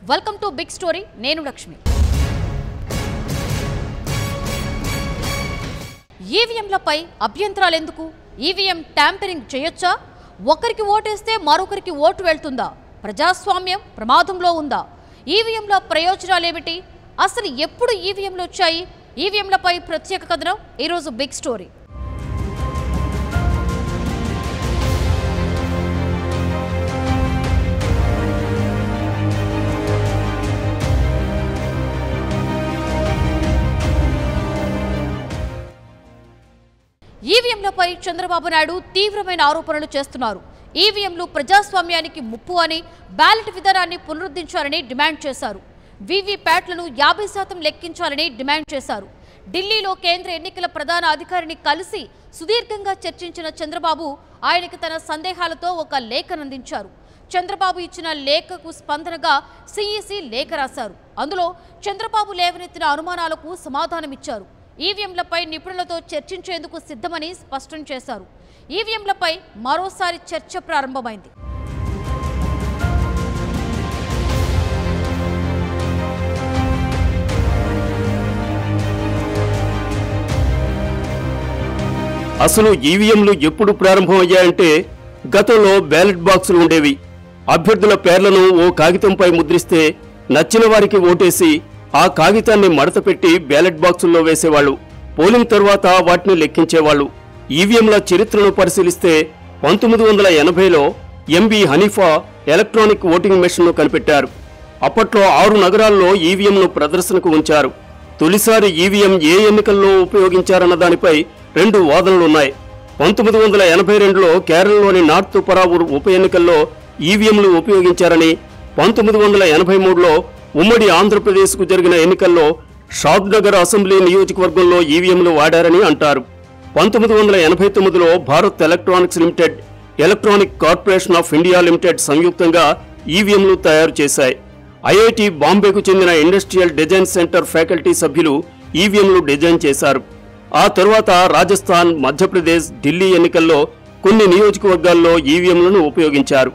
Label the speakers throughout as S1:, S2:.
S1: Welcome to big story. నేను లక్ష్మి. ఈవీఎంలపై అభ్యంతరాలు ఎందుకు? ఈవీఎం ట్యాంపరింగ్ చేయొచ్చా? ఒకరికి ఓటేస్తే మరొకరికి ఓటు వెళ్తుందా? ప్రజాస్వామ్యం ప్రమాదంలో ఉందా? ఈవీఎంల ప్రయోజనాలేమిటి? అసలు ఎప్పుడు ఈవీఎంలు వచ్చాయి? ఈవీఎంలపై ప్రత్యేక కథనం ఈరోజు బిగ్ స్టోరీ. ఈవీఎంలపై చంద్రబాబు నాయుడు తీవ్రమైన ఆరోపణలు చేస్తున్నారు. ఈవీఎంలు ప్రజాస్వామ్యానికి ముప్పు అని, బ్యాలెట్ విధానాన్ని పునరుద్ధరించాలని డిమాండ్ చేశారు. వీవీప్యాట్లను 50% లెక్కించాలని డిమాండ్ చేశారు. ఢిల్లీలో కేంద్ర ఎన్నికల ప్రధాన అధికారిని కలిసి సుదీర్ఘంగా చర్చించిన చంద్రబాబు ఆయనకు తన సందేహాలతో ఒక లేఖనందించారు. చంద్రబాబు ఇచ్చిన లేఖకు స్పందనగా సిఈసి లేఖ రాశారు. అందులో చంద్రబాబు లేవనెత్తిన అనుమానాలకు సమాధానమిచ్చారు. ఈవీఎంలపై నిపుణులతో చర్చించేందుకు సిద్ధమని స్పష్టం చేశారు. ఈవీఎంలపై మరోసారి చర్చ ప్రారంభమైంది.
S2: అసలు ఈవీఎంలు ఎప్పుడు ప్రారంభమయ్యాయంటే గతంలో బ్యాలెట్ బాక్సులు ఉండేవి. అభ్యర్థుల పేర్లను ఓ కాగితంపై ముద్రిస్తే నచ్చిన వారికి ఓటేసి ఆ కాగితాన్ని మడతపెట్టి బ్యాలెట్ బాక్సుల్లో వేసేవాళ్లు. పోలింగ్ తర్వాత వాటిని లెక్కించేవాళ్లు. ఈవీఎంల చరిత్రను పరిశీలిస్తే 1980లో ఎంబీ హనీఫా ఎలక్ట్రానిక్ ఓటింగ్ మెషిన్ను కనిపెట్టారు. అప్పట్లో 6 నగరాల్లో ఈవీఎంను ప్రదర్శనకు ఉంచారు. తొలిసారి ఈవీఎం ఏ ఎన్నికల్లో ఉపయోగించారన్న దానిపై 2 వాదనలున్నాయి. 1982లో కేరళలోని నార్త్ పరావూర్ ఉప ఎన్నికల్లో ఈవీఎంలు ఉపయోగించారని, 1983లో ఉమ్మడి ఆంధ్రప్రదేశ్కు జరిగిన ఎన్నికల్లో షాద్నగర్ అసెంబ్లీ నియోజకవర్గంలో ఈవీఎంలు వాడారని అంటారు. 1989లో Bharat electronics limited, electronic corporation of India limited సంయుక్తంగా ఈవీఎంలు తయారు చేశాయి. ఐఐటి బాంబేకు చెందిన ఇండస్ట్రియల్ డిజైన్ సెంటర్ ఫ్యాకల్టీ సభ్యులు ఈవీఎంలు డిజైన్ చేశారు. ఆ తరువాత రాజస్థాన్, మధ్యప్రదేశ్, ఢిల్లీ ఎన్నికల్లో కొన్ని నియోజకవర్గాల్లో ఈవీఎంలను ఉపయోగించారు.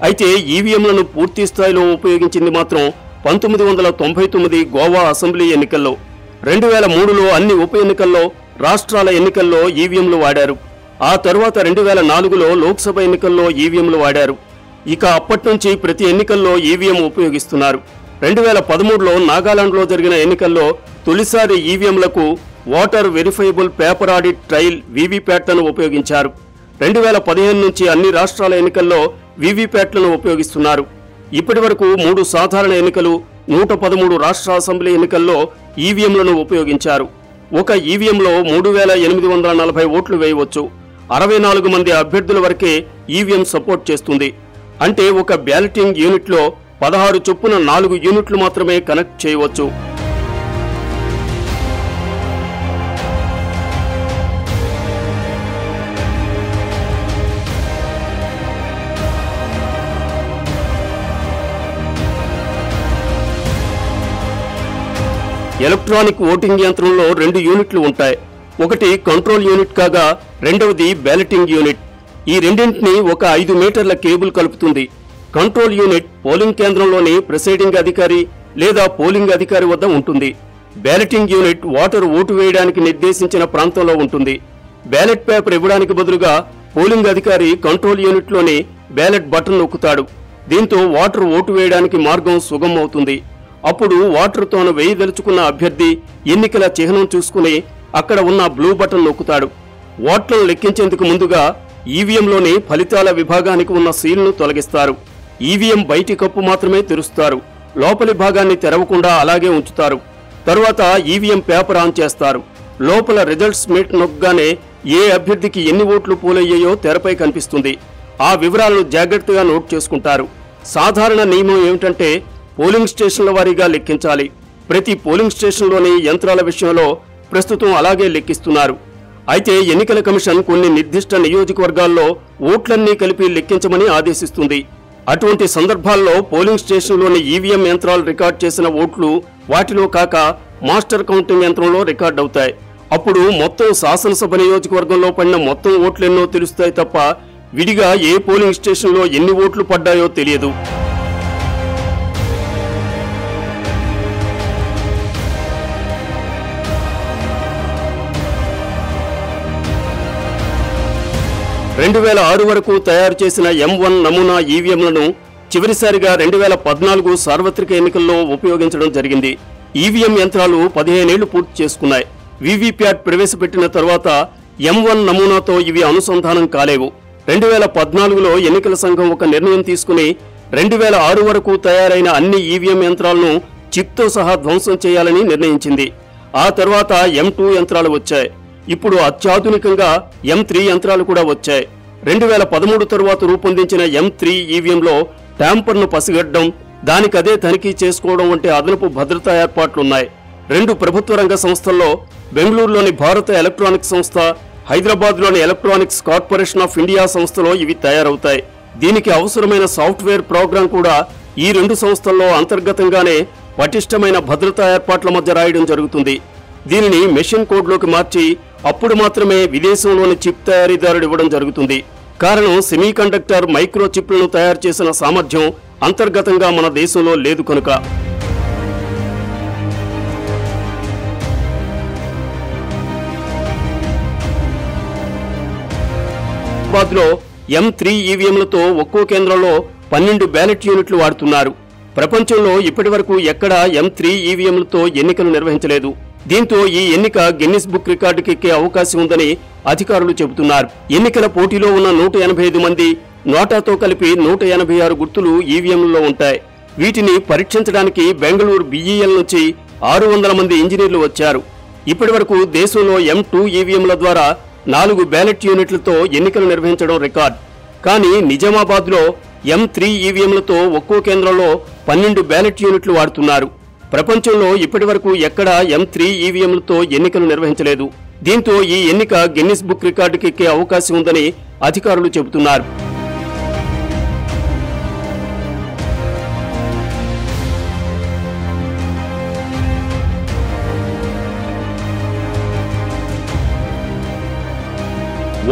S2: అయితే ఈవీఎంలను పూర్తి స్థాయిలో ఉపయోగించింది మాత్రం 1999 గోవా అసెంబ్లీ ఎన్నికల్లో. 2003లో అన్ని ఉప ఎన్నికల్లో, రాష్ట్రాల ఎన్నికల్లో ఈవీఎంలు వాడారు. ఆ తరువాత 2004లో లోక్సభ ఎన్నికల్లో ఈవీఎంలు వాడారు. ఇక అప్పటి నుంచి ప్రతి ఎన్నికల్లో ఈవీఎం ఉపయోగిస్తున్నారు. 2013లో నాగాలాండ్లో జరిగిన ఎన్నికల్లో తొలిసారి ఈవీఎంలకు voter verifiable paper audit trail వీవీప్యాట్లను ఉపయోగించారు. 2015 నుంచి అన్ని రాష్ట్రాల ఎన్నికల్లో వీవీప్యాట్లను ఉపయోగిస్తున్నారు. ఇప్పటి వరకు 3 సాధారణ ఎన్నికలు, 113 రాష్ట్ర అసెంబ్లీ ఎన్నికల్లో ఈవీఎంలను ఉపయోగించారు. ఒక ఈవీఎంలో 3840 ఓట్లు వేయవచ్చు. 64 మంది అభ్యర్థుల వరకే ఈవీఎం సపోర్ట్ చేస్తుంది. అంటే ఒక బ్యాలెటింగ్ యూనిట్లో 16 చొప్పున 4 యూనిట్లు మాత్రమే కనెక్ట్ చేయవచ్చు. ఎలక్ట్రానిక్ ఓటింగ్ యంత్రంలో 2 యూనిట్లు ఉంటాయి. ఒకటి కంట్రోల్ యూనిట్ కాగా రెండవది బ్యాలెటింగ్ యూనిట్. ఈ రెండింటిని ఒక 5 మీటర్ల కేబుల్ కలుపుతుంది. కంట్రోల్ యూనిట్ పోలింగ్ కేంద్రంలోని ప్రిసైడింగ్ అధికారి లేదా పోలింగ్ అధికారి వద్ద ఉంటుంది. బ్యాలెటింగ్ యూనిట్ ఓటరు ఓటు వేయడానికి నిర్దేశించిన ప్రాంతంలో ఉంటుంది. బ్యాలెట్ పేపర్ ఇవ్వడానికి బదులుగా పోలింగ్ అధికారి కంట్రోల్ యూనిట్లోని బ్యాలెట్ బటన్ నొక్కుతాడు. దీంతో ఓటరు ఓటు వేయడానికి మార్గం సుగమం అవుతుంది. అప్పుడు ఓటరు తాను వేయదలుచుకున్న అభ్యర్థి ఎన్నికల చిహ్నం చూసుకుని అక్కడ ఉన్న బ్లూ బటన్ నొక్కుతాడు. ఓట్లను లెక్కించేందుకు ముందుగా ఈవీఎంలోని ఫలితాల విభాగానికి ఉన్న సీల్ను తొలగిస్తారు. ఈవీఎం బయటి కప్పు మాత్రమే తెరుస్తారు. లోపలి భాగాన్ని తెరవకుండా అలాగే ఉంచుతారు. తరువాత ఈవీఎం పేపర్ ఆన్ చేస్తారు. లోపల రిజల్ట్స్ మీట్ నొక్కగానే ఏ అభ్యర్థికి ఎన్ని ఓట్లు పోలయ్యాయో తెరపై కనిపిస్తుంది. ఆ వివరాలను జాగ్రత్తగా నోట్ చేసుకుంటారు. సాధారణ నియమం ఏమిటంటే పోలింగ్ స్టేషన్ల వారీగా లెక్కించాలి. ప్రతి పోలింగ్ స్టేషన్లోని యంత్రాల విషయంలో ప్రస్తుతం అలాగే లెక్కిస్తున్నారు. అయితే ఎన్నికల కమిషన్ కొన్ని నిర్దిష్ట నియోజకవర్గాల్లో ఓట్లన్నీ కలిపి లెక్కించమని ఆదేశిస్తుంది. అటువంటి సందర్భాల్లో పోలింగ్ స్టేషన్లోని ఈవీఎం యంత్రాలు రికార్డ్ చేసిన ఓట్లు వాటిలో కాక మాస్టర్ కౌంటింగ్ యంత్రంలో రికార్డ్ అవుతాయి. అప్పుడు మొత్తం శాసనసభ నియోజకవర్గంలో పడిన మొత్తం ఓట్లెన్నో తెలుస్తాయి తప్ప విడిగా ఏ పోలింగ్ స్టేషన్లో ఎన్ని ఓట్లు పడ్డాయో తెలియదు. 2006 వరకు తయారు చేసిన M1 నమూనా ఈవీఎంలను చివరిసారిగా 2014 సార్వత్రిక ఎన్నికల్లో ఉపయోగించడం జరిగింది. ఈవీఎం యంత్రాలు 15 ఏళ్లు పూర్తి చేసుకున్నాయి. వీవీప్యాట్ ప్రవేశపెట్టిన తర్వాత M1 నమూనాతో ఇవి అనుసంధానం కాలేవు. 2014లో ఎన్నికల సంఘం ఒక నిర్ణయం తీసుకుని 2006 వరకు తయారైన అన్ని ఈవీఎం యంత్రాలను చిప్తో సహా ధ్వంసం చేయాలని నిర్ణయించింది. ఆ తర్వాత M2 యంత్రాలు వచ్చాయి. ఇప్పుడు అత్యాధునికంగా M3 యంత్రాలు కూడా వచ్చాయి. 2013 తరువాత రూపొందించిన M3 ఈవీఎంలో ట్యాంపర్ను పసిగట్టడం, దానికదే తనిఖీ చేసుకోవడం వంటి అదనపు భద్రతా ఏర్పాట్లున్నాయి. 2 ప్రభుత్వ రంగ సంస్థల్లో బెంగళూరులోని భారత ఎలక్ట్రానిక్స్ సంస్థ, హైదరాబాద్లోని ఎలక్ట్రానిక్స్ కార్పొరేషన్ ఆఫ్ ఇండియా సంస్థలో ఇవి తయారవుతాయి. దీనికి అవసరమైన సాఫ్ట్వేర్ ప్రోగ్రాం కూడా ఈ 2 సంస్థల్లో అంతర్గతంగానే పటిష్టమైన భద్రతా ఏర్పాట్ల మధ్య రాయడం జరుగుతుంది. దీనిని మెషిన్ కోడ్లోకి మార్చి అప్పుడు మాత్రమే విదేశంలోని చిప్ తయారీదారుడు ఇవ్వడం జరుగుతుంది. కారణం సెమీకండక్టర్ మైక్రో చిప్లను తయారు చేసిన సామర్థ్యం అంతర్గతంగా మన దేశంలో లేదు కనుక. హైదరాబాద్లో M3 ఈవీఎంలతో ఒక్కో కేంద్రంలో 12 బ్యాలెట్ యూనిట్లు వాడుతున్నారు. ప్రపంచంలో ఇప్పటివరకు ఎక్కడా M3 ఈవీఎంలతో ఎన్నికలు నిర్వహించలేదు. దీంతో ఈ ఎన్నిక గిన్నిస్ బుక్ రికార్డుకి ఎక్కే అవకాశం ఉందని అధికారులు చెబుతున్నారు. ఎన్నికల పోటీలో ఉన్న 185 మంది, నోటాతో కలిపి 186 గుర్తులు ఈవీఎంలలో ఉంటాయి. వీటిని పరీక్షించడానికి బెంగళూరు BEL నుంచి 600 మంది ఇంజనీర్లు వచ్చారు. ఇప్పటివరకు దేశంలో M2 ఈవీఎంల ద్వారా 4 బ్యాలెట్ యూనిట్లతో ఎన్నికలు నిర్వహించడం రికార్డ్. కానీ నిజామాబాద్లో M3 ఈవీఎంలతో ఒక్కో కేంద్రంలో 12 బ్యాలెట్ యూనిట్లు వాడుతున్నారు. ప్రపంచంలో ఇప్పటివరకు ఎక్కడా M3 ఈవీఎంలతో ఎన్నికలు నిర్వహించలేదు. దీంతో ఈ ఎన్నిక గిన్నిస్ బుక్ రికార్డుకి ఎక్కే అవకాశం ఉందని అధికారులు చెబుతున్నారు.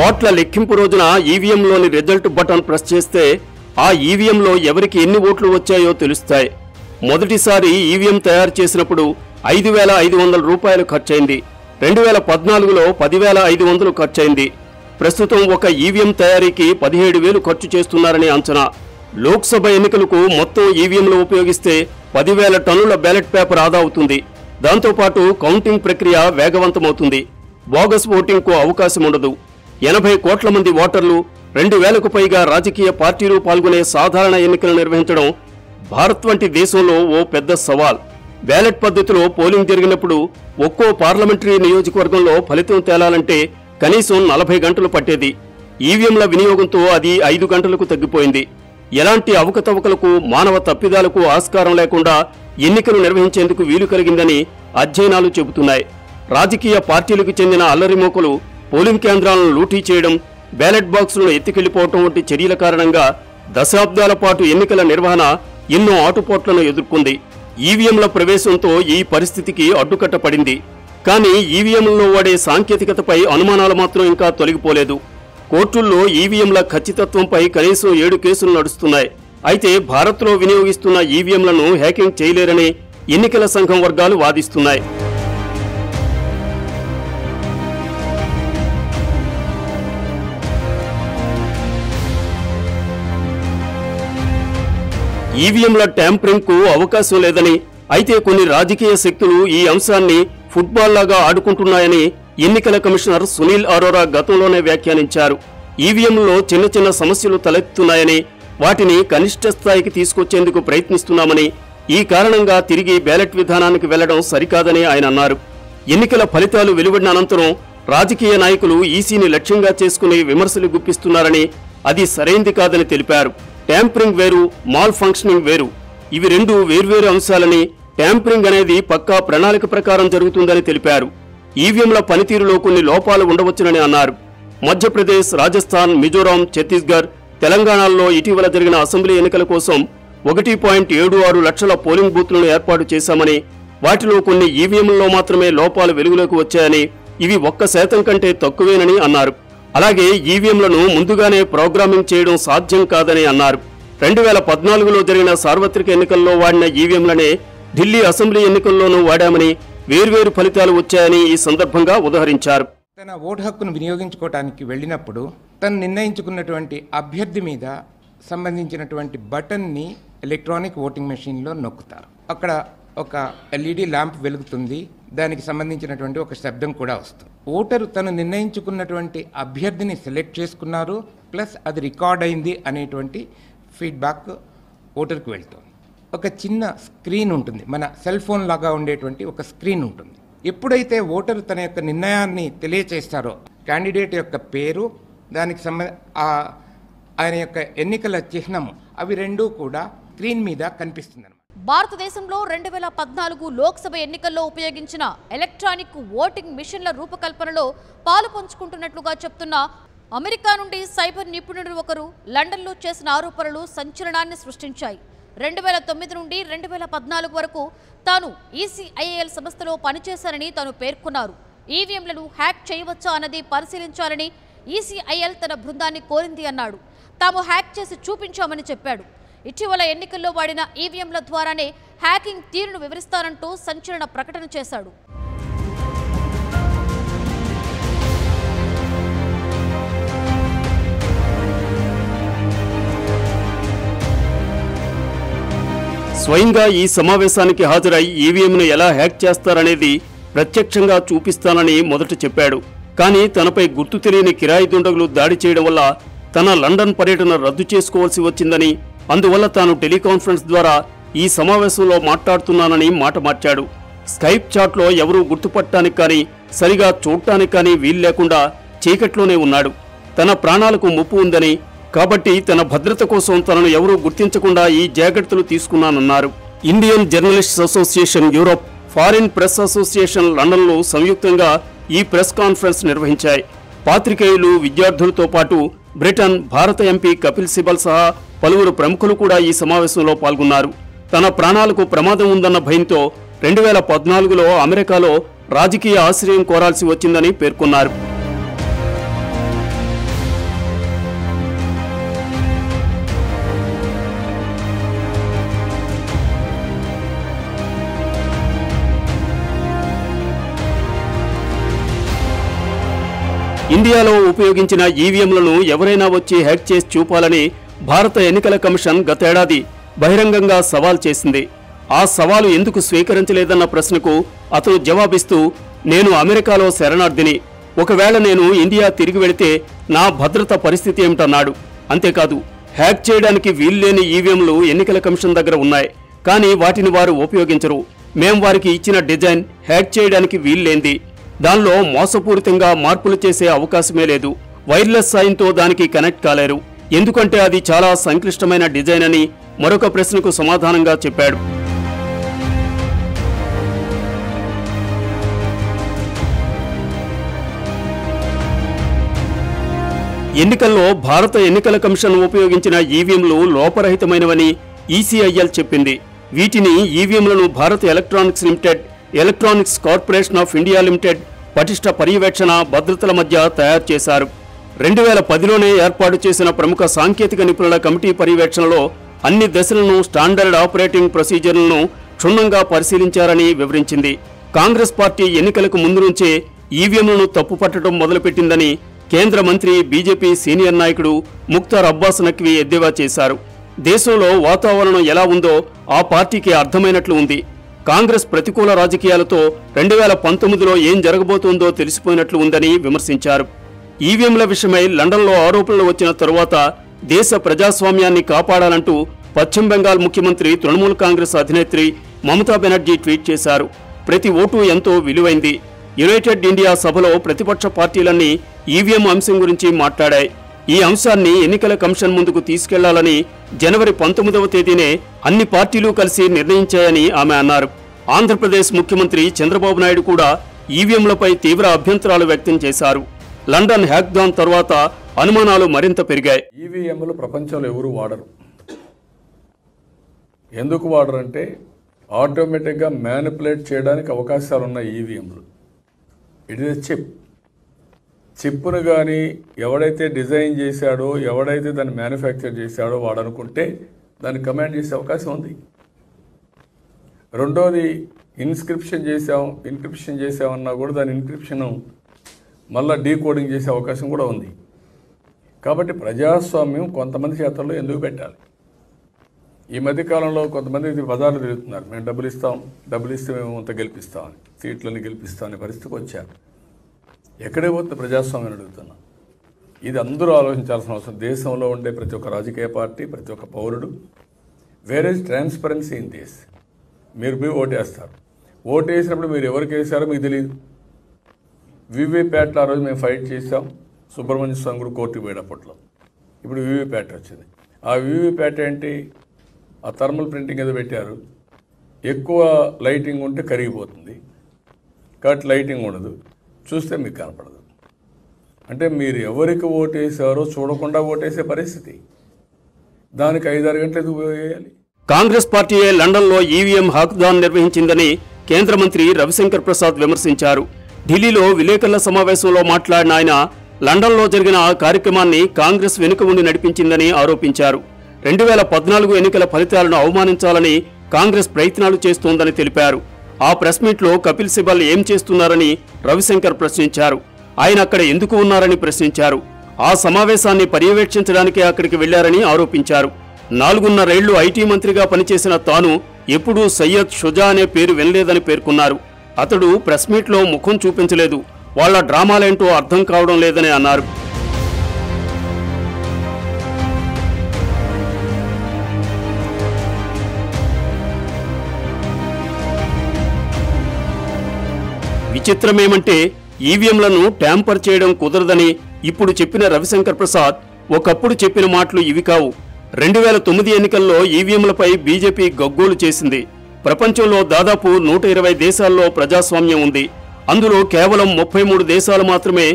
S2: ఓట్ల లెక్కింపు రోజున ఈవీఎంలోని రిజల్ట్ బటన్ ప్రెస్ చేస్తే ఆ ఈవీఎంలో ఎవరికి ఎన్ని ఓట్లు వచ్చాయో తెలుస్తాయి. మొదటిసారి ఈవీఎం తయారు చేసినప్పుడు 5,500 రూపాయలు ఖర్చయింది. 2014లో 10,500 ఖర్చయింది. ప్రస్తుతం ఒక ఈవీఎం తయారీకి 17,000 ఖర్చు చేస్తున్నారని అంచనా. లోక్సభ ఎన్నికలకు మొత్తం ఈవీఎంలు ఉపయోగిస్తే 10,000 టన్నుల బ్యాలెట్ పేపర్ ఆదా అవుతుంది. దాంతోపాటు కౌంటింగ్ ప్రక్రియ వేగవంతమవుతుంది. బోగస్ ఓటింగ్కు అవకాశం ఉండదు. 80 కోట్ల మంది ఓటర్లు, 2,000కు పైగా రాజకీయ పార్టీలు పాల్గొనే సాధారణ ఎన్నికలు నిర్వహించడం భారత్ వంటి దేశంలో ఓ పెద్ద సవాల్. బ్యాలెట్ పద్ధతిలో పోలింగ్ జరిగినప్పుడు ఒక్కో పార్లమెంటరీ నియోజకవర్గంలో ఫలితం తేలాలంటే కనీసం 40 గంటలు పట్టేది. ఈవీఎంల వినియోగంతో అది 5 గంటలకు తగ్గిపోయింది. ఎలాంటి అవకతవకలకు, మానవ తప్పిదాలకు ఆస్కారం లేకుండా ఎన్నికలు నిర్వహించేందుకు వీలు కలిగిందని అధ్యయనాలు చెబుతున్నాయి. రాజకీయ పార్టీలకు చెందిన అల్లరిమోకలు పోలింగ్ కేంద్రాలను లూటీ చేయడం, బ్యాలెట్ బాక్సులను ఎత్తికెళ్లిపోవటం వంటి చర్యల కారణంగా దశాబ్దాల పాటు ఎన్నికల నిర్వహణ ఎన్నో ఆటుపోట్లను ఎదుర్కొంది. ఈవీఎంల ప్రవేశంతో ఈ పరిస్థితికి అడ్డుకట్ట పడింది. కానీ ఈవీఎంలలో వాడే సాంకేతికతపై అనుమానాలు మాత్రం ఇంకా తొలగిపోలేదు. కోర్టుల్లో ఈవీఎంల ఖచ్చితత్వంపై కనీసం 7 కేసులు నడుస్తున్నాయి. అయితే భారత్లో వినియోగిస్తున్న ఈవీఎంలను హ్యాకింగ్ చేయలేరని ఎన్నికల సంఘం వర్గాలు వాదిస్తున్నాయి. ఈవీఎంల ట్యాంపరింగ్ కు అవకాశం లేదని, అయితే కొన్ని రాజకీయ శక్తులు ఈ అంశాన్ని ఫుట్బాల్ లాగా ఆడుకుంటున్నాయని ఎన్నికల కమిషనర్ సునీల్ అరోరా గతంలోనే వ్యాఖ్యానించారు. ఈవీఎంలో చిన్న చిన్న సమస్యలు తలెత్తుతున్నాయని, వాటిని కనిష్ట స్థాయికి తీసుకొచ్చేందుకు ప్రయత్నిస్తున్నామని, ఈ కారణంగా తిరిగి బ్యాలెట్ విధానానికి వెళ్లడం సరికాదని ఆయన అన్నారు. ఎన్నికల ఫలితాలు వెలువడిన అనంతరం రాజకీయ నాయకులు ఈసీని లక్ష్యంగా చేసుకుని విమర్శలు గుప్పిస్తున్నారని, అది సరైంది కాదని తెలిపారు. ట్యాంపరింగ్ వేరు, మాల్ ఫంక్షనింగ్ వేరు. ఇవి 2 వేర్వేరు అంశాలని, ట్యాంపరింగ్ అనేది పక్కా ప్రణాళిక ప్రకారం జరుగుతుందని తెలిపారు. ఈవీఎంల పనితీరులో కొన్ని లోపాలు ఉండవచ్చునని అన్నారు. మధ్యప్రదేశ్, రాజస్థాన్, మిజోరాం, ఛత్తీస్గఢ్, తెలంగాణలో ఇటీవల జరిగిన అసెంబ్లీ ఎన్నికల కోసం 1.76 లక్షల పోలింగ్ బూత్లను ఏర్పాటు చేశామని, వాటిలో కొన్ని ఈవీఎంలలో మాత్రమే లోపాలు వెలుగులోకి వచ్చాయని, ఇవి 1% కంటే తక్కువేనని అన్నారు. అలాగే ఈవీఎంలను ముందుగానే ప్రోగ్రామింగ్ చేయడం సాధ్యం కాదని అన్నారు. 2014లో జరిగిన సార్వత్రిక ఎన్నికల్లో వాడిన ఈవీఎంలనే ఢిల్లీ అసెంబ్లీ ఎన్నికల్లోనూ వాడామని, వేర్వేరు ఫలితాలు వచ్చాయని ఈ సందర్భంగా ఉదహరించారు.
S3: తన ఓటు హక్కును వినియోగించుకోవడానికి వెళ్ళినప్పుడు తను నిర్ణయించుకున్నటువంటి అభ్యర్థి మీద సంబంధించినటువంటి బటన్ని ఎలక్ట్రానిక్ ఓటింగ్ మెషిన్లో నొక్కుతారు. అక్కడ ఒక ఎల్ఈడి ల్యాంప్ వెలుగుతుంది, దానికి సంబంధించినటువంటి ఒక శబ్దం కూడా వస్తుంది. ఓటరు తను నిర్ణయించుకున్నటువంటి అభ్యర్థిని సెలెక్ట్ చేసుకున్నారు, ప్లస్ అది రికార్డ్ అయింది అనేటువంటి ఫీడ్బ్యాక్ ఓటర్కి వెళ్తుంది. ఒక చిన్న స్క్రీన్ ఉంటుంది, మన సెల్ ఫోన్ లాగా ఉండేటువంటి ఒక స్క్రీన్ ఉంటుంది. ఎప్పుడైతే ఓటరు తన యొక్క నిర్ణయాన్ని తెలియచేస్తారో క్యాండిడేట్ యొక్క పేరు, దానికి ఆయన యొక్క ఎన్నికల చిహ్నము, అవి రెండూ కూడా స్క్రీన్ మీద కనిపిస్తుంది.
S1: భారతదేశంలో 2014 లోక్సభ ఎన్నికల్లో ఉపయోగించిన ఎలక్ట్రానిక్ ఓటింగ్ మిషన్ల రూపకల్పనలో పాలు పంచుకుంటున్నట్లుగా చెప్తున్న అమెరికా నుండి సైబర్ నిపుణుడు ఒకరు లండన్లో చేసిన ఆరోపణలు సంచలనాన్ని సృష్టించాయి. 2009 నుండి 2014 వరకు తాను ECIL సంస్థలో పనిచేశానని తాను పేర్కొన్నారు. ఈవీఎంలను హ్యాక్ చేయవచ్చా అన్నది పరిశీలించాలని ECIL తన బృందాన్ని కోరింది అన్నాడు. తాము హ్యాక్ చేసి చూపించామని చెప్పాడు. ఇటీవల ఎన్నికల్లో వాడిన ఈవీఎంల ద్వారానే హ్యాకింగ్ తీరును వివరిస్తానంటూ సంచలన ప్రకటన చేశాడు.
S2: స్వయంగా ఈ సమావేశానికి హాజరై ఈవీఎంను ఎలా హ్యాక్ చేస్తారనేది ప్రత్యక్షంగా చూపిస్తానని మొదట చెప్పాడు. కానీ తనపై గుర్తు తెలియని కిరాయి దుండగులు దాడి చేయడం వల్ల తన లండన్ పర్యటన రద్దు చేసుకోవాల్సి వచ్చిందని, అందువల్ల తాను టెలికాన్ఫరెన్స్ ద్వారా ఈ సమావేశంలో మాట్లాడుతున్నానని మాట మార్చాడు. స్కైప్ చాట్లో ఎవరూ గుర్తుపట్టడానికి కానీ సరిగా చూడటానికి కానీ వీలు లేకుండా చీకట్లోనే ఉన్నాడు. తన ప్రాణాలకు ముప్పు ఉందని, కాబట్టి తన భద్రత కోసం తనను ఎవరూ గుర్తించకుండా ఈ జాగ్రత్తలు తీసుకున్నానన్నారు. Indian journalists association Europe, foreign press association లండన్లో సంయుక్తంగా ఈ ప్రెస్ కాన్ఫరెన్స్ నిర్వహించాయి. పాత్రికేయులు, విద్యార్థులతో పాటు బ్రిటన్, భారత ఎంపీ కపిల్ సిబల్ సహా పలువురు ప్రముఖులు కూడా ఈ సమావేశంలో పాల్గొన్నారు. తన ప్రాణాలకు ప్రమాదం ఉందన్న భయంతో 2014లో అమెరికాలో రాజకీయ ఆశ్రయం కోరాల్సి వచ్చిందని పేర్కొన్నారు. ఇండియాలో ఉపయోగించిన ఈవీఎంలను ఎవరైనా వచ్చి హ్యాక్ చేసి చూపాలని భారత ఎన్నికల కమిషన్ గతేడాది బహిరంగంగా సవాల్ చేసింది. ఆ సవాలు ఎందుకు స్వీకరించలేదన్న ప్రశ్నకు అతను జవాబిస్తూ, నేను అమెరికాలో శరణార్థిని, ఒకవేళ నేను ఇండియా తిరిగి వెళితే నా భద్రత పరిస్థితి ఏమిటన్నాడు. అంతేకాదు, హ్యాక్ చేయడానికి వీల్లేని ఈవీఎంలు ఎన్నికల కమిషన్ దగ్గర ఉన్నాయి, కానీ వాటిని వారు ఉపయోగించరు. మేం వారికి ఇచ్చిన డిజైన్ హ్యాక్ చేయడానికి వీల్లేంది, దానిలో మోసపూరితంగా మార్పులు చేసే అవకాశమే లేదు. వైర్లెస్ సాయంతో దానికి కనెక్ట్ కాలేరు, ఎందుకంటే అది చాలా సంక్లిష్టమైన డిజైన్ అని మరొక ప్రశ్నకు సమాధానంగా చెప్పాడు. ఎన్నికల్లో భారత ఎన్నికల కమిషన్ ఉపయోగించిన ఈవీఎంలు లోపరహితమైనవని ECIL చెప్పింది. వీటిని ఈవీఎంలను Bharat electronics limited, electronics corporation of India limited పటిష్ట పర్యవేక్షణ, భద్రతల మధ్య తయారు చేశారు. 2010లోనే ఏర్పాటు చేసిన ప్రముఖ సాంకేతిక నిపుణుల కమిటీ పర్యవేక్షణలో అన్ని దశలను, స్టాండర్డ్ ఆపరేటింగ్ ప్రొసీజర్లను క్షుణ్ణంగా పరిశీలించారని వివరించింది. కాంగ్రెస్ పార్టీ ఎన్నికలకు ముందు నుంచే ఈవీఎంలను తప్పుపట్టడం మొదలుపెట్టిందని కేంద్ర మంత్రి, బీజేపీ సీనియర్ నాయకుడు ముఖ్తార్ అబ్బాస్ నఖ్వీ ఎద్దేవా చేశారు. దేశంలో వాతావరణం ఎలా ఉందో ఆ పార్టీకి అర్థమైనట్లు ఉంది. కాంగ్రెస్ ప్రతికూల రాజకీయాలతో 2019లో ఏం జరగబోతోందో తెలిసిపోయినట్లు ఉందని విమర్శించారు. ఈవీఎంల విషయమై లండన్లో ఆరోపణలు వచ్చిన తరువాత దేశ ప్రజాస్వామ్యాన్ని కాపాడాలంటూ పశ్చిమ బెంగాల్ ముఖ్యమంత్రి, తృణమూల్ కాంగ్రెస్ అధినేత్రి మమతా బెనర్జీ ట్వీట్ చేశారు. ప్రతి ఓటు ఎంతో విలువైంది. యునైటెడ్ ఇండియా సభలో ప్రతిపక్ష పార్టీలన్నీ ఈవీఎం అంశం గురించి మాట్లాడాయి. ఈ అంశాన్ని ఎన్నికల కమిషన్ ముందుకు తీసుకెళ్లాలని జనవరి 19వ తేదీనే అన్ని పార్టీలు కలిసి నిర్ణయించాయని ఆమె అన్నారు. ఆంధ్రప్రదేశ్ ముఖ్యమంత్రి చంద్రబాబు నాయుడు కూడా ఈవీఎంలపై తీవ్ర అభ్యంతరాలు వ్యక్తం చేశారు. లండన్ హ్యాక్థాన్ తర్వాత అనుమానాలు మరింత పెరిగాయి.
S4: ఈవీఎంలు ప్రపంచంలో ఎవరు వాడరు. ఎందుకు వాడరంటే ఆటోమేటిక్గా మ్యానిపులేట్ చేయడానికి అవకాశాలు ఉన్న ఈవీఎంలు. ఇట్ ఈస్ చిప్ను కానీ ఎవడైతే డిజైన్ చేశాడో, ఎవడైతే దాన్ని మ్యానుఫ్యాక్చర్ చేశాడో వాడు అనుకుంటే దాన్ని కమాండ్ చేసే అవకాశం ఉంది. రెండోది, ఇన్క్రిప్షన్ చేసామన్నా కూడా దాని ఇన్క్రిప్షన్ మళ్ళీ డీకోడింగ్ చేసే అవకాశం కూడా ఉంది. కాబట్టి ప్రజాస్వామ్యం కొంతమంది చేతుల్లో ఎందుకు పెట్టాలి? ఈ మధ్యకాలంలో కొంతమంది బజార్లు తిరుగుతున్నారు, మేము డబ్బులు ఇస్తే మేము అంత గెలిపిస్తామని, సీట్లని గెలిపిస్తామనే పరిస్థితికి వచ్చారు. ఎక్కడే పోతుంది ప్రజాస్వామ్యం అడుగుతున్నాం. ఇది అందరూ ఆలోచించాల్సిన అవసరం. దేశంలో ఉండే ప్రతి ఒక్క రాజకీయ పార్టీ, ప్రతి ఒక్క పౌరుడు వేరే ట్రాన్స్పరెన్సీ ఇన్ దిస్. మీరు పోయి ఓటేస్తారు, ఓటేసినప్పుడు మీరు ఎవరికి వేసారో మీకు తెలియదు. వీవీప్యాట్లో ఆ రోజు మేము ఫైట్ చేసాం, సుబ్రహ్మణ్య స్వామి కూడా కోర్టుకు పోయేటప్పట్లో. ఇప్పుడు వీవీప్యాట్ వచ్చింది. ఆ వీవీప్యాట్ ఏంటి? ఆ థర్మల్ ప్రింటింగ్ ఏదో పెట్టారు, ఎక్కువ లైటింగ్ ఉంటే కరిగిపోతుంది, కాబట్టి లైటింగ్ ఉండదు, చూస్తే మీకు కనపడదు. అంటే మీరు ఎవరికి ఓటేసారో చూడకుండా ఓటేసే పరిస్థితి. దానికి 5-6 గంటలు ఎందుకు వేయాలి?
S2: కాంగ్రెస్ పార్టీయే లండన్లో ఈవీఎం హాక్థాన్ నిర్వహించిందని కేంద్ర మంత్రి రవిశంకర్ ప్రసాద్ విమర్శించారు. ఢిల్లీలో విలేకరుల సమావేశంలో మాట్లాడిన ఆయన లండన్లో జరిగిన ఆ కార్యక్రమాన్ని కాంగ్రెస్ వెనుక ఉండి నడిపించిందని ఆరోపించారు. 2014 ఎన్నికల ఫలితాలను అవమానించాలని కాంగ్రెస్ ప్రయత్నాలు చేస్తోందని తెలిపారు. ఆ ప్రెస్ మీట్లో కపిల్ సిబల్ ఏం చేస్తున్నారని రవిశంకర్ ప్రశ్నించారు. ఆయన అక్కడ ఎందుకు ఉన్నారని ప్రశ్నించారు. ఆ సమావేశాన్ని పర్యవేక్షించడానికే అక్కడికి వెళ్లారని ఆరోపించారు. 4.5 ఏళ్లు ఐటీ మంత్రిగా పనిచేసిన తాను ఎప్పుడూ సయ్యద్ షుజా అనే పేరు వినలేదని పేర్కొన్నారు. అతడు ప్రెస్ మీట్లో ముఖం చూపించలేదు, వాళ్ల డ్రామాలేంటో అర్థం కావడం లేదని అన్నారు. విచిత్రమేమంటే ఈవీఎంలను ట్యాంపర్ చేయడం కుదరదని ఇప్పుడు చెప్పిన రవిశంకర్ ప్రసాద్ ఒకప్పుడు చెప్పిన మాటలు ఇవి కావు. 2009 ఎన్నికల్లో ఈవీఎంలపై బీజేపీ గగ్గోలు చేసింది. ప్రపంచంలో దాదాపు 120 దేశాల్లో ప్రజాస్వామ్యం ఉంది. అందులో కేవలం 33 దేశాలు మాత్రమే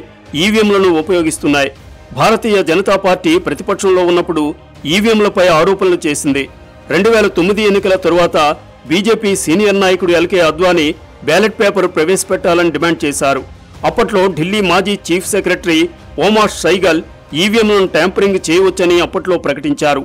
S2: ఈవీఎంలను ఉపయోగిస్తున్నాయి. భారతీయ జనతా పార్టీ ప్రతిపక్షంలో ఉన్నప్పుడు ఈవీఎంలపై ఆరోపణలు చేసింది. 2009 ఎన్నికల తరువాత బీజేపీ సీనియర్ నాయకుడు ఎల్కే అద్వానీ బ్యాలెట్ పేపర్ ప్రవేశపెట్టాలని డిమాండ్ చేశారు. అప్పట్లో ఢిల్లీ మాజీ చీఫ్ సెక్రటరీ ఓమాస్ సైగల్ ఈవీఎంలను ట్యాంపరింగ్ చేయవచ్చని అప్పట్లో ప్రకటించారు.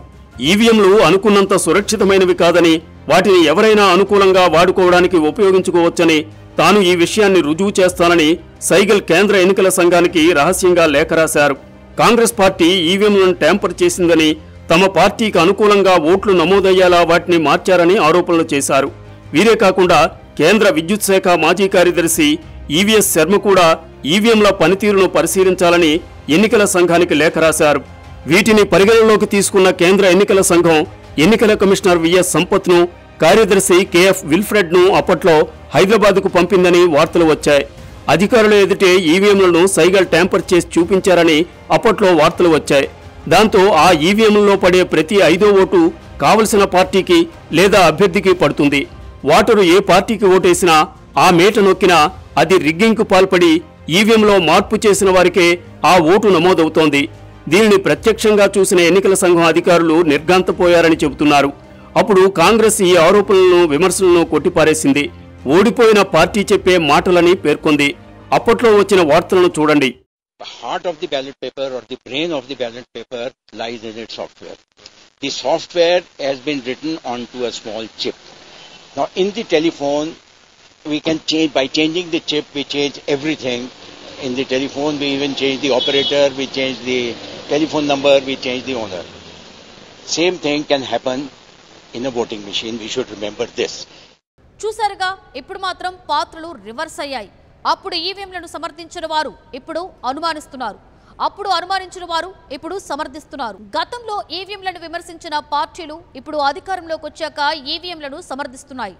S2: ఈవీఎంలు అనుకున్నంత సురక్షితమైనవి కాదని, వాటిని ఎవరైనా అనుకూలంగా వాడుకోవడానికి ఉపయోగించుకోవచ్చని, తాను ఈ విషయాన్ని రుజువు చేస్తానని సైగల్ కేంద్ర ఎన్నికల సంఘానికి రహస్యంగా లేఖ రాశారు. కాంగ్రెస్ పార్టీ ఈవీఎంలను ట్యాంపర్ చేసిందని, తమ పార్టీకి అనుకూలంగా ఓట్లు నమోదయ్యేలా వాటిని మార్చారని ఆరోపణలు చేశారు. వీరే కాకుండా కేంద్ర విద్యుత్ శాఖ మాజీ కార్యదర్శి ఈవీఎస్ శర్మ కూడా ఈవీఎంల పనితీరును పరిశీలించాలని ఎన్నికల సంఘానికి లేఖ రాశారు. వీటిని పరిగణలోకి తీసుకున్న కేంద్ర ఎన్నికల సంఘం ఎన్నికల కమిషనర్ విఎస్ సంపత్ను, కార్యదర్శి కేఎఫ్ విల్ఫ్రెడ్ను అప్పట్లో హైదరాబాద్కు పంపిందని వార్తలు వచ్చాయి. అధికారుల ఎదుటే ఈవీఎంలను సైగల్ ట్యాంపర్ చేసి చూపించారని అప్పట్లో వార్తలు వచ్చాయి. దాంతో ఆ ఈవీఎంలలో పడే ప్రతి 5వ ఓటు కావలసిన పార్టీకి లేదా అభ్యర్థికి పడుతుంది. ఓటరు ఏ పార్టీకి ఓటేసినా, ఆ మేట నొక్కినా అది రిగ్గింగ్కు పాల్పడి ఈవీఎంలో మార్పు చేసిన వారికే ఆ ఓటు నమోదవుతోంది. దీనిని ప్రత్యక్షంగా చూసిన ఎన్నికల సంఘం అధికారులు నిర్ఘాంతపోయారని చెబుతున్నారు. అప్పుడు కాంగ్రెస్ ఈ ఆరోపణలను, విమర్శలను కొట్టిపారేసింది. ఓడిపోయిన పార్టీ చెప్పే మాటలని పేర్కొంది. అప్పట్లో వచ్చిన వార్తలను చూడండి.
S5: The heart of the ballot paper or the brain of the ballot paper lies in its software. The software has been written onto a small chip. Now in the telephone we can change, by changing the chip we change everything. In the telephone we even change the operator, we change the telephone number, we change the owner. Same thing can happen in a voting machine. We should remember this.
S1: చూసారుగా, ఇప్పుడు మాత్రం పాత్రలు reverse అయ్యాయి. అప్పుడు ఈవీఎంలను సమర్థించిన వారు ఇప్పుడు అనుమానిస్తున్నారు, అప్పుడు అనుమానించిన వారు ఇప్పుడు సమర్థిస్తున్నారు. గతంలో ఈవీఎంలను విమర్శించిన పార్టీలు ఇప్పుడు అధికారంలోకి వచ్చాక ఈవీఎంలను సమర్థిస్తున్నాయి.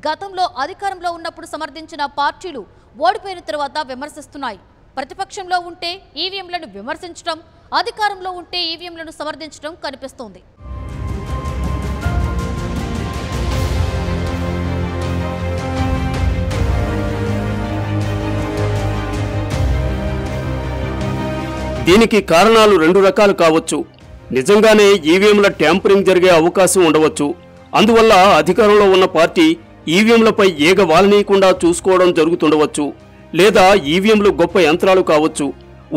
S1: గతంలో అధికారంలో ఉన్నప్పుడు సమర్థించిన పార్టీలు ఓడిపోయిన తర్వాత విమర్శిస్తున్నాయి. ప్రతిపక్షంలో ఉంటే ఈవీఎంలను విమర్శించడం, అధికారంలో ఉంటే ఈవీఎంలను సమర్థించడం కనిపిస్తోంది.
S2: దీనికి కారణాలు 2 రకాలు కావచ్చు. నిజంగానే ఈవీఎంల ట్యాంపరింగ్ జరిగే అవకాశం ఉండవచ్చు. అందువల్ల అధికారంలో ఉన్న పార్టీ ఈవీఎంలపై ఏగ వాలనీయకుండా చూసుకోవడం జరుగుతుండవచ్చు. లేదా ఈవీఎంలు గొప్ప యంత్రాలు కావచ్చు.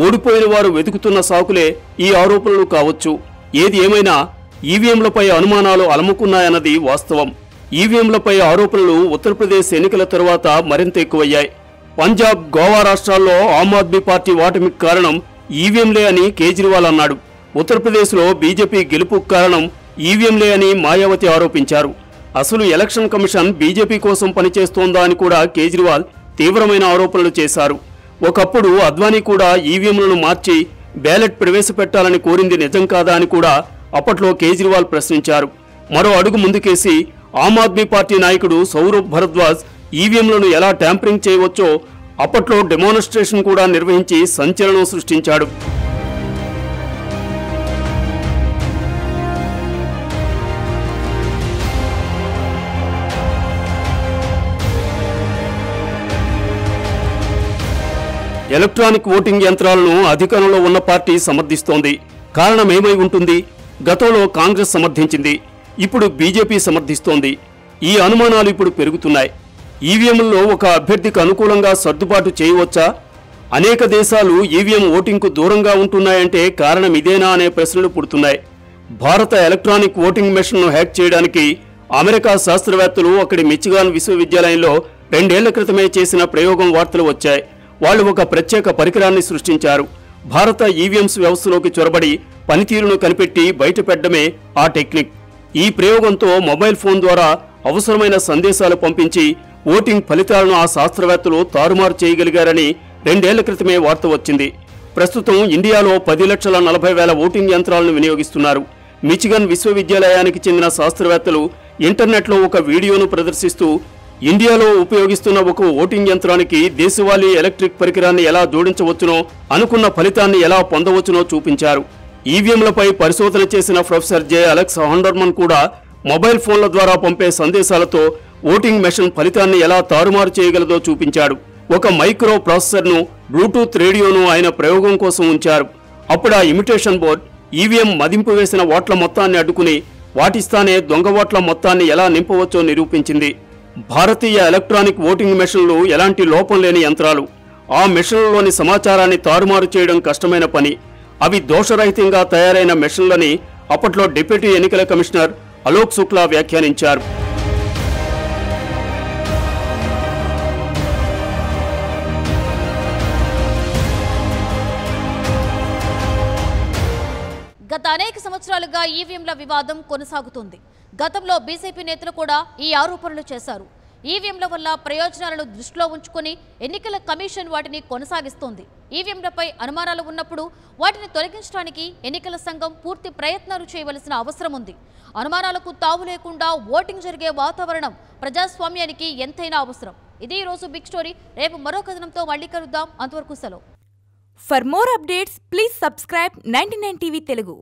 S2: ఓడిపోయిన వారు వెతుకుతున్న సాకులే ఈ ఆరోపణలు కావచ్చు. ఏది ఏమైనా ఈవీఎంలపై అనుమానాలు అలముకున్నాయన్నది వాస్తవం. ఈవీఎంలపై ఆరోపణలు ఉత్తరప్రదేశ్ ఎన్నికల తరువాత మరింత ఎక్కువయ్యాయి. పంజాబ్, గోవా రాష్ట్రాల్లో ఆమ్ ఆద్మీ పార్టీ ఓటమికి కారణం ఈవీఎంలే అని కేజ్రీవాల్ అన్నాడు. ఉత్తరప్రదేశ్లో బీజేపీ గెలుపుకు కారణం ఈవీఎంలే అని మాయావతి ఆరోపించారు. అసలు ఎలక్షన్ కమిషన్ బీజేపీ కోసం పనిచేస్తోందా అని కూడా కేజ్రీవాల్ తీవ్రమైన ఆరోపణలు చేశారు. ఒకప్పుడు అద్వానీ కూడా ఈవీఎంలను మార్చి బ్యాలెట్ ప్రవేశపెట్టాలని కోరింది నిజం కాదా అని కూడా అప్పట్లో కేజ్రీవాల్ ప్రశ్నించారు. మరో అడుగు ముందుకేసి ఆమ్ ఆద్మీ పార్టీ నాయకుడు సౌరభ్ భరద్వాజ్ ఈవీఎంలను ఎలా ట్యాంపరింగ్ చేయవచ్చో అప్పట్లో డెమోన్స్ట్రేషన్ కూడా నిర్వహించి సంచలనం సృష్టించాడు. ఎలక్ట్రానిక్ ఓటింగ్ యంత్రాలను అధికారంలో ఉన్న పార్టీ సమర్థిస్తోంది. కారణమేమై ఉంటుంది? గతంలో కాంగ్రెస్ సమర్థించింది, ఇప్పుడు బీజేపీ సమర్థిస్తోంది. ఈ అనుమానాలు ఇప్పుడు పెరుగుతున్నాయి. ఈవీఎంలలో ఒక అభ్యర్థికి అనుకూలంగా సర్దుబాటు చేయవచ్చా? అనేక దేశాలు ఈవీఎం ఓటింగ్కు దూరంగా ఉంటున్నాయంటే కారణం ఇదేనా అనే ప్రశ్నలు పుడుతున్నాయి. భారత ఎలక్ట్రానిక్ ఓటింగ్ మెషిన్ను హ్యాక్ చేయడానికి అమెరికా శాస్త్రవేత్తలు అక్కడి మిచిగాన్ విశ్వవిద్యాలయంలో 2 ఏళ్ల క్రితమే చేసిన ప్రయోగం వార్తలు వచ్చాయి. వాళ్ళు ఒక ప్రత్యేక పరికరాన్ని సృష్టించారు. భారత ఈవీఎంస్ వ్యవస్థలోకి చొరబడి పనితీరును కనిపెట్టి బయటపెట్టడమే ఆ టెక్నిక్. ఈ ప్రయోగంతో మొబైల్ ఫోన్ ద్వారా అవసరమైన సందేశాలు పంపించి ఓటింగ్ ఫలితాలను ఆ శాస్త్రవేత్తలు తారుమారు చేయగలిగారని 2 ఏళ్ల క్రితమే వార్త వచ్చింది. ప్రస్తుతం ఇండియాలో 10,40,000 ఓటింగ్ యంత్రాలను వినియోగిస్తున్నారు. మిచిగన్ విశ్వవిద్యాలయానికి చెందిన శాస్త్రవేత్తలు ఇంటర్నెట్లో ఒక వీడియోను ప్రదర్శిస్తూ ఇండియాలో ఉపయోగిస్తున్న ఒక ఓటింగ్ యంత్రానికి దేశవాళీ ఎలక్ట్రిక్ పరికరాన్ని ఎలా జోడించవచ్చునో, అనుకున్న ఫలితాన్ని ఎలా పొందవచ్చునో చూపించారు. ఈవీఎంలపై పరిశోధన చేసిన ప్రొఫెసర్ జే అలెక్స్ హండర్మన్ కూడా మొబైల్ ఫోన్ల ద్వారా పంపే సందేశాలతో ఓటింగ్ మెషిన్ ఫలితాన్ని ఎలా తారుమారు చేయగలదో చూపించాడు. ఒక మైక్రో ప్రాసెసర్ను, బ్లూటూత్ రేడియోను ఆయన ప్రయోగం కోసం ఉంచారు. అప్పుడు ఆ ఇమిటేషన్ బోర్డ్ ఈవీఎం మదింపు వేసిన ఓట్ల మొత్తాన్ని అడ్డుకుని వాటిస్తానే దొంగ ఓట్ల మొత్తాన్ని ఎలా నింపవచ్చో నిరూపించింది. భారతీయ ఎలక్ట్రానిక్ ఓటింగ్ మెషిన్లు ఎలాంటి లోపం లేని యంత్రాలు. ఆ మెషిన్లలోని సమాచారాన్ని తారుమారు చేయడం కష్టమైన పని. అవి దోషరహితంగా తయారైన మెషిన్లని అప్పట్లో డిప్యూటీ ఎన్నికల కమిషనర్ అలోక్ శుక్లా వ్యాఖ్యానించారు.
S1: గత అనేక సంవత్సరాలుగా ఈవీఎంల వివాదం కొనసాగుతుంది. గతంలో బీజేపీ నేతలు కూడా ఈ ఆరోపణలు చేశారు. ఈవీఎంల వల్ల ప్రయోజనాలను దృష్టిలో ఉంచుకొని ఎన్నికల కమిషన్ వాటిని కొనసాగిస్తోంది. ఈవీఎంలపై అనుమానాలు ఉన్నప్పుడు వాటిని తొలగించడానికి ఎన్నికల సంఘం పూర్తి ప్రయత్నాలు చేయవలసిన అవసరం ఉంది. అనుమానాలకు తావు లేకుండా ఓటింగ్ జరిగే వాతావరణం ప్రజాస్వామ్యానికి ఎంతైనా అవసరం. ఇది ఈ రోజు బిగ్ స్టోరీ. రేపు మరో కథనంతో మళ్ళీ కలుద్దాం. అంతవరకు సెలవు.
S6: For more updates, please subscribe 99 TV Telugu.